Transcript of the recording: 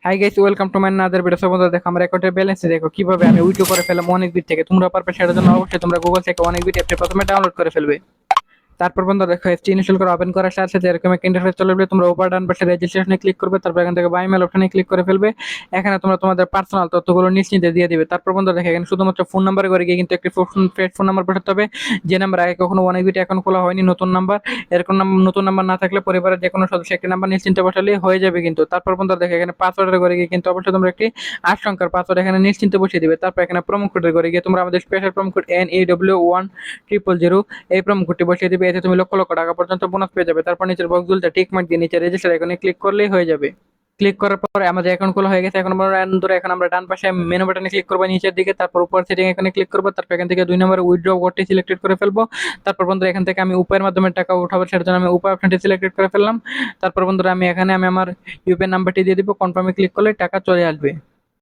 Hi guys, welcome to my another video. So বন্ধুরা দেখো, আমার অ্যাকাউন্টের ব্যালেন্স দেখো কিভাবে আমি উইথড্র করে ফেললাম অনেক বিট থেকে। তোমরা পারবে, সেটার জন্য অবশ্যই তোমরা গুগল থেকে অনেক বিট অ্যাপটি প্রথমে ডাউনলোড করে ফেলবে। তারপর বন্ধু দেখো, এফটি ইনস্টল করে ওপেন করার সাথে সাথে এরকম একটা ইন্টারফেস চলে আসবে। তোমরা উপর ডান পাশে রেজিস্ট্রেশনে ক্লিক করবে, তারপর এখান থেকে বাই মেল অপশনে ক্লিক করে ফেলবে। এখানে তোমরা তোমাদের পার্সোনাল তথ্যগুলো নিশ্চিন্তে দিয়ে দিবে। তারপর বন্ধু দেখো, এখানে শুধুমাত্র ফোন নাম্বারে করে গিয়ে কিন্তু একটি ফোন নাম্বার পাঠাতে হবে, যে নাম্বার আগে কখনো অনেক বিট অ্যাকাউন্ট খোলা হয়নি, নতুন নাম্বার। এরকম নতুন নাম্বার না থাকলে পরিবারের যে কোনো সদস্য একটি নাম্বার নিশ্চিন্তে বসালেই হয়ে যাবে কিন্তু। তারপর বন্ধু দেখো, এখানে পাসওয়ার্ডের করে গিয়ে কিন্তু অবশ্যই তোমরা একটি 8 সংখ্যার পাসওয়ার্ড এখানে নিশ্চিন্তে বসিয়ে দিবে। তারপর এখানে প্রোমো কোডের করে গিয়ে তোমরা আমাদের স্পেশাল প্রোমো কোড NEW1000 এই প্রোমো কোডটি বসিয়ে দিবে। এতে তুমি লক্ষ লক্ষ টাকা পর্যন্ত বোনাস পেয়ে যাবে। তারপর নিচের বক্সগুলোতে টিক মার্ক দিয়ে নিচে রেজিস্টার আইকনে ক্লিক করলেই হয়ে যাবে। ক্লিক করার পরে আমাদের অ্যাকাউন্ট খোলা হয়ে গেছে। এখন আমরা ডান পাশে মেনু বাটনে ক্লিক করবো নিচের দিকে, তারপর উপর সেটিং এখানে ক্লিক করবো, তারপর এখান থেকে 2 নম্বরে উইথড্র কোডটি সিলেক্টেড করে ফেলবো। তারপর বন্ধুরা এখান থেকে আমি উপায়ের মাধ্যমে টাকা উঠাবো, সেটার জন্য আমি উপায় অপশনটি সিলেক্টেড করে ফেললাম। তারপর বন্ধুরা আমি এখানে আমার ইউপিআই নাম্বারটি দিয়ে দিব, কনফার্মে ক্লিক করলে টাকা চলে আসবে।